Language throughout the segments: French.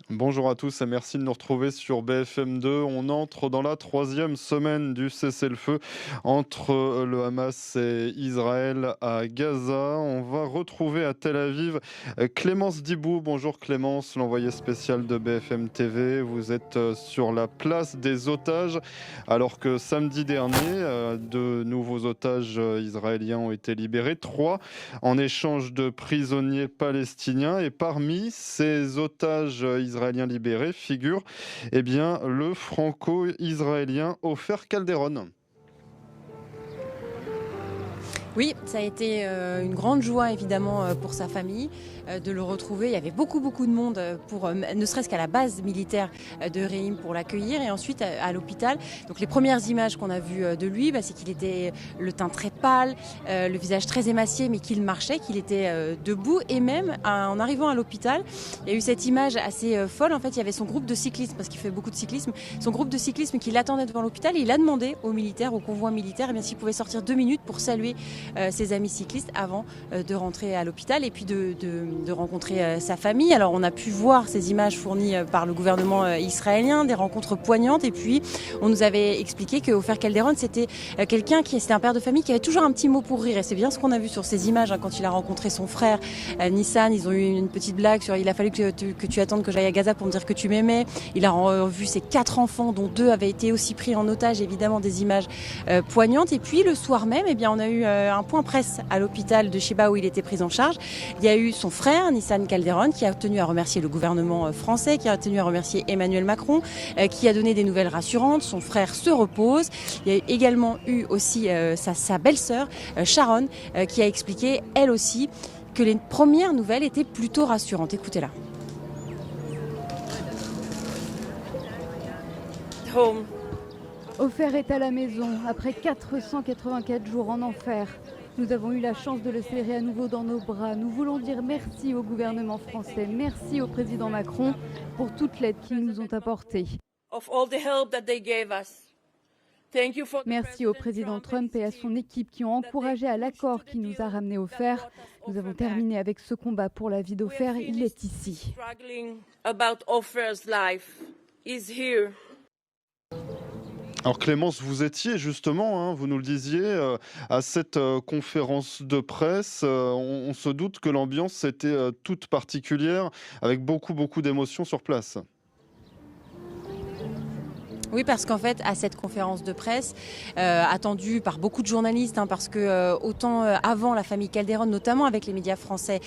Bonjour à tous et merci de nous retrouver sur BFM2. On entre dans la troisième semaine du cessez-le-feu entre le Hamas et Israël à Gaza. On va retrouver à Tel Aviv Clémence Dibou. Bonjour Clémence, l'envoyée spéciale de BFM TV. Vous êtes sur la place des otages alors que samedi dernier, de nouveaux otages israéliens ont été libérés. 3 en échange de prisonniers palestiniens. Et parmi ces otages israéliens libérés figure le franco-israélien Ofer Calderon. Oui, ça a été une grande joie évidemment pour sa famille de le retrouver. Il y avait beaucoup de monde pour ne serait-ce qu'à la base militaire de Reim pour l'accueillir et ensuite à l'hôpital. Donc les premières images qu'on a vues de lui, c'est qu'il était le teint très pâle, le visage très émacié mais qu'il marchait, qu'il était debout et même en arrivant à l'hôpital, il y a eu cette image assez folle. En fait, il y avait son groupe de cyclisme parce qu'il fait beaucoup de cyclisme, son groupe de cyclisme qui l'attendait devant l'hôpital et il a demandé aux militaires, au convoi militaire, s'il pouvait sortir 2 minutes pour saluer ses amis cyclistes avant de rentrer à l'hôpital et puis de rencontrer sa famille. Alors on a pu voir ces images fournies par le gouvernement israélien, des rencontres poignantes, et puis on nous avait expliqué que Ofer Calderon c'était c'était un père de famille qui avait toujours un petit mot pour rire, et c'est bien ce qu'on a vu sur ces images quand il a rencontré son frère Nissan. Ils ont eu une petite blague sur il a fallu que tu attendes que j'aille à Gaza pour me dire que tu m'aimais. Il a revu ses 4 enfants dont 2 avaient été aussi pris en otage, évidemment des images poignantes. Et puis le soir même, on a eu un point presse à l'hôpital de Sheba où il était pris en charge. Il y a eu son frère Nissan Calderon qui a tenu à remercier le gouvernement français, qui a tenu à remercier Emmanuel Macron, qui a donné des nouvelles rassurantes. Son frère se repose. Il y a également eu aussi sa belle-sœur Sharon qui a expliqué elle aussi que les premières nouvelles étaient plutôt rassurantes. Écoutez-la. Home. Ofer est à la maison après 484 jours en enfer. Nous avons eu la chance de le serrer à nouveau dans nos bras. Nous voulons dire merci au gouvernement français, merci au président Macron pour toute l'aide qu'ils nous ont apportée. Merci au président Trump et à son équipe qui ont encouragé à l'accord qui nous a ramené Ofer. Nous avons terminé avec ce combat pour la vie d'Ofer. Il est ici. Alors Clémence, vous étiez justement, vous nous le disiez, à cette conférence de presse. On se doute que l'ambiance était toute particulière, avec beaucoup d'émotions sur place. Oui, parce qu'en fait, à cette conférence de presse, attendue par beaucoup de journalistes, parce que autant avant, la famille Calderon, notamment avec les médias français,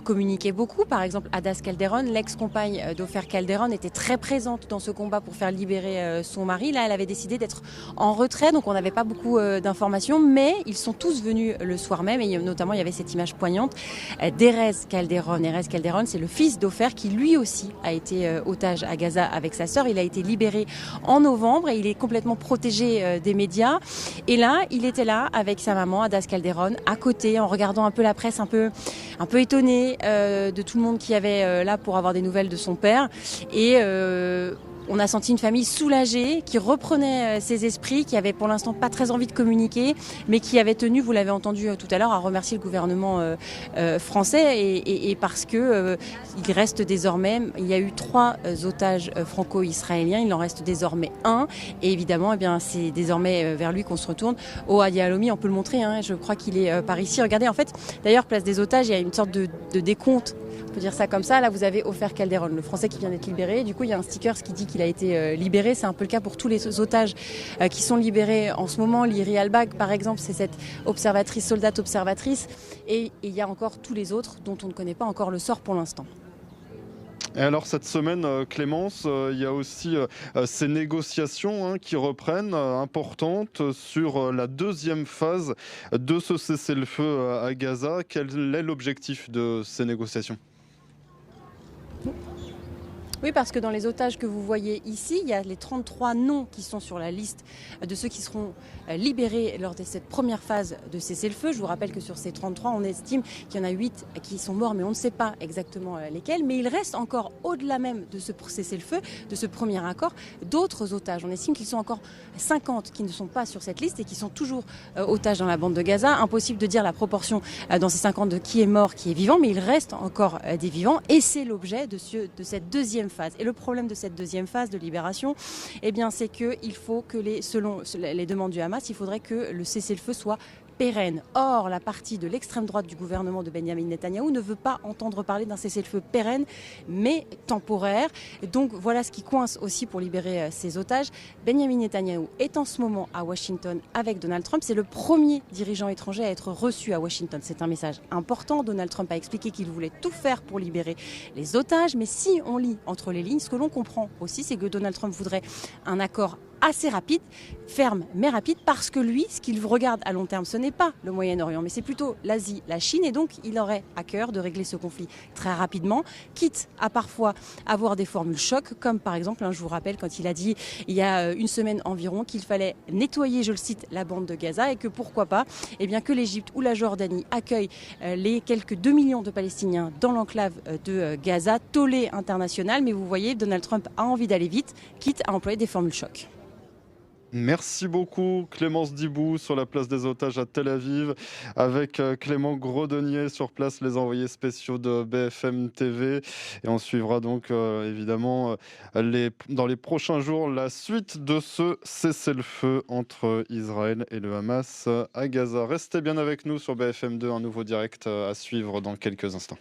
communiquait beaucoup. Par exemple, Adas Calderon, l'ex-compagne d'Ofer Calderon, était très présente dans ce combat pour faire libérer son mari. Là, elle avait décidé d'être en retrait, donc on n'avait pas beaucoup d'informations, mais ils sont tous venus le soir même, et notamment, il y avait cette image poignante d'Erez Calderon. Erez Calderon, c'est le fils d'Ofer qui, lui aussi, a été otage à Gaza avec sa sœur. Il a été libéré en novembre et il est complètement protégé des médias. Et là, il était là avec sa maman, Adas Calderon, à côté, en regardant un peu la presse, un peu étonné de tout le monde qui avait là pour avoir des nouvelles de son père. Et on a senti une famille soulagée, qui reprenait ses esprits, qui avait pour l'instant pas très envie de communiquer, mais qui avait tenu, vous l'avez entendu tout à l'heure, à remercier le gouvernement français et parce que il reste désormais, il y a eu 3 otages franco-israéliens, il en reste désormais 1, et évidemment, c'est désormais vers lui qu'on se retourne. Ohad Yahalomi, on peut le montrer, je crois qu'il est par ici. Regardez, en fait, d'ailleurs, place des otages, il y a une sorte de décompte. On peut dire ça comme ça. Là, vous avez Ofer Calderon, le Français qui vient d'être libéré. Du coup, il y a un sticker qui dit qu'il a été libéré. C'est un peu le cas pour tous les otages qui sont libérés en ce moment. Liri Albag, par exemple, c'est cette soldate observatrice. Et il y a encore tous les autres dont on ne connaît pas encore le sort pour l'instant. Et alors cette semaine, Clémence, il y a aussi ces négociations qui reprennent, importantes, sur la deuxième phase de ce cessez-le-feu à Gaza. Quel est l'objectif de ces négociations ? Oui, parce que dans les otages que vous voyez ici, il y a les 33 noms qui sont sur la liste de ceux qui seront libérés lors de cette première phase de cessez-le-feu. Je vous rappelle que sur ces 33, on estime qu'il y en a 8 qui sont morts, mais on ne sait pas exactement lesquels. Mais il reste encore, au-delà même de ce cessez-le-feu, de ce premier accord, d'autres otages. On estime qu'ils sont encore 50 qui ne sont pas sur cette liste et qui sont toujours otages dans la bande de Gaza. Impossible de dire la proportion dans ces 50 de qui est mort, qui est vivant, mais il reste encore des vivants. Et c'est l'objet de cette deuxième phase. Et le problème de cette deuxième phase de libération, eh bien, c'est qu'il faut que, selon les demandes du Hamas, il faudrait que le cessez-le-feu soit pérenne. Or, la partie de l'extrême droite du gouvernement de Benyamin Netanyahou ne veut pas entendre parler d'un cessez-le-feu pérenne, mais temporaire. Donc voilà ce qui coince aussi pour libérer ces otages. Benyamin Netanyahou est en ce moment à Washington avec Donald Trump. C'est le premier dirigeant étranger à être reçu à Washington. C'est un message important. Donald Trump a expliqué qu'il voulait tout faire pour libérer les otages. Mais si on lit entre les lignes, ce que l'on comprend aussi, c'est que Donald Trump voudrait un accord assez rapide, ferme mais rapide, parce que lui, ce qu'il regarde à long terme, ce n'est pas le Moyen-Orient, mais c'est plutôt l'Asie, la Chine, et donc il aurait à cœur de régler ce conflit très rapidement, quitte à parfois avoir des formules chocs, comme par exemple, je vous rappelle, quand il a dit il y a une semaine environ qu'il fallait nettoyer, je le cite, la bande de Gaza, et que pourquoi pas, eh bien, que l'Égypte ou la Jordanie accueillent les quelques 2 millions de Palestiniens dans l'enclave de Gaza, tollé international, mais vous voyez, Donald Trump a envie d'aller vite, quitte à employer des formules chocs. Merci beaucoup Clémence Dibou sur la place des otages à Tel Aviv avec Clément Grodonnier sur place, les envoyés spéciaux de BFM TV. Et on suivra donc évidemment dans les prochains jours la suite de ce cessez-le-feu entre Israël et le Hamas à Gaza. Restez bien avec nous sur BFM2, un nouveau direct à suivre dans quelques instants.